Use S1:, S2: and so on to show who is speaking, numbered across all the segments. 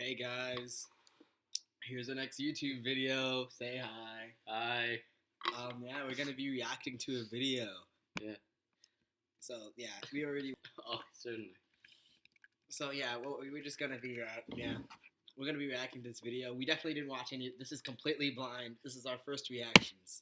S1: Hey guys, here's the next YouTube video. Say hi.
S2: Hi.
S1: Yeah, we're gonna be reacting to a video.
S2: Yeah.
S1: So yeah, we already.
S2: Oh, certainly.
S1: So yeah, well, we're just gonna be we're gonna be reacting to this video. We definitely didn't watch any. This is completely blind. This is our first reactions.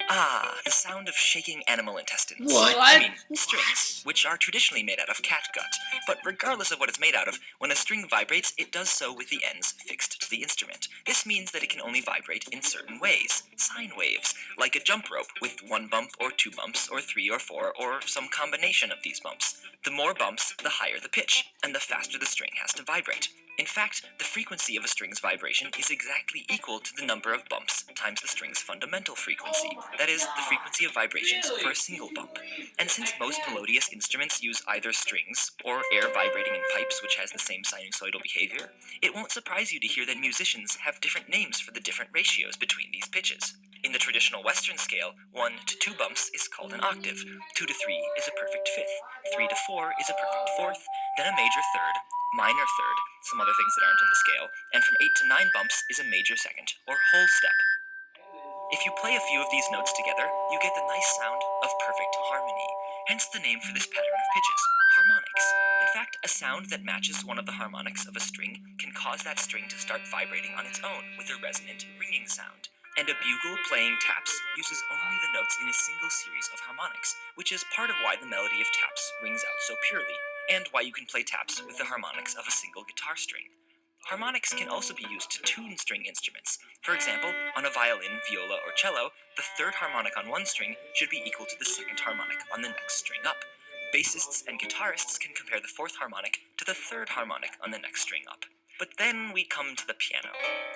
S3: Ah, the sound of shaking animal intestines.
S1: What?
S3: I mean, strings, which are traditionally made out of catgut. But regardless of what it's made out of, when a string vibrates, it does so with the ends fixed to the instrument. This means that it can only vibrate in certain ways, sine waves, like a jump rope with one bump or two bumps or three or four or some combination of these bumps. The more bumps, the higher the pitch, and the faster the string has to vibrate. In fact, the frequency of a string's vibration is exactly equal to the number of bumps times the string's fundamental frequency. That is, the frequency of vibrations for a single bump. And since most melodious instruments use either strings or air vibrating in pipes which has the same sinusoidal behavior, it won't surprise you to hear that musicians have different names for the different ratios between these pitches. In the traditional Western scale, 1 to 2 bumps is called an octave, 2 to 3 is a perfect fifth, 3 to 4 is a perfect fourth, then a major third, minor third, some other things that aren't in the scale, and from 8 to 9 bumps is a major second, or whole step. If you play a few of these notes together, you get the nice sound of perfect harmony, hence the name for this pattern of pitches, harmonics. In fact, a sound that matches one of the harmonics of a string can cause that string to start vibrating on its own with a resonant ringing sound. And a bugle playing taps uses only the notes in a single series of harmonics, which is part of why the melody of taps rings out so purely, and why you can play taps with the harmonics of a single guitar string. Harmonics can also be used to tune string instruments. For example, on a violin, viola, or cello, the third harmonic on one string should be equal to the second harmonic on the next string up. Bassists and guitarists can compare the fourth harmonic to the third harmonic on the next string up. But then we come to the piano,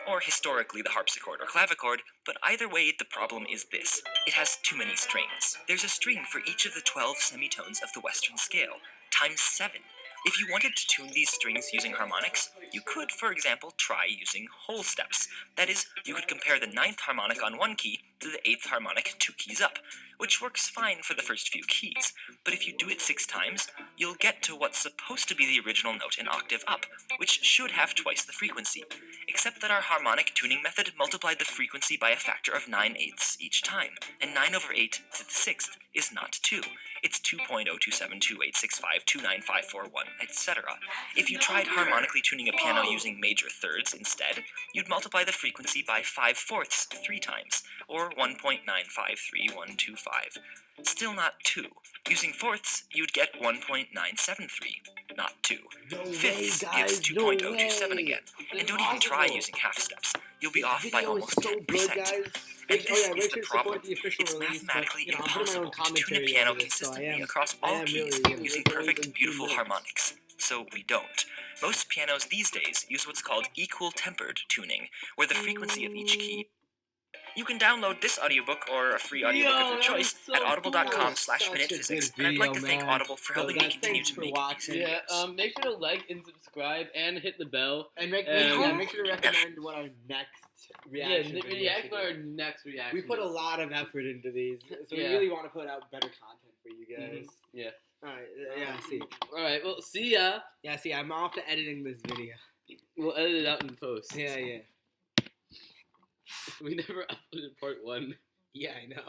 S3: or historically the harpsichord or clavichord, but either way the problem is this: it has too many strings. There's a string for each of the 12 semitones of the Western scale, times 7. If you wanted to tune these strings using harmonics, you could, for example, try using whole steps. That is, you could compare the 9th harmonic on one key to the 8th harmonic 2 keys up, which works fine for the first few keys. But if you do it 6 times, you'll get to what's supposed to be the original note an octave up, which should have twice the frequency, except that our harmonic tuning method multiplied the frequency by a factor of 9/8 each time, and 9 over 8 to the 6th is not 2. It's 2.0272865295541, etc. If you tried harmonically tuning a piano using major thirds instead, you'd multiply the frequency by 5/4 3 times, or 1.953125. Still not 2. Using fourths, you'd get 1.973, not 2. Fifths gives 2.027 again, and don't even try using half steps. You'll be off by almost 10%. And this is the problem. It's mathematically impossible to tune a piano consistently across all keys using perfect, beautiful harmonics. So we don't. Most pianos these days use what's called equal-tempered tuning, where the frequency of each key. You can download this audiobook or a free audiobook of your choice at audible.com/minutephysics. And I'd like to thank Audible for helping me continue to make these videos.
S2: Make sure to like and subscribe and hit the bell.
S1: And make sure to recommend what our next reaction.
S2: React our next reaction.
S1: We put a lot of effort into these, so we really want to put out better content for you guys.
S2: Yeah.
S1: Alright, yeah, see.
S2: Alright, well, see ya.
S1: Yeah, see, I'm off to editing this video.
S2: We'll edit it out in post.
S1: Yeah.
S2: We never uploaded part 1.
S1: Yeah, I know.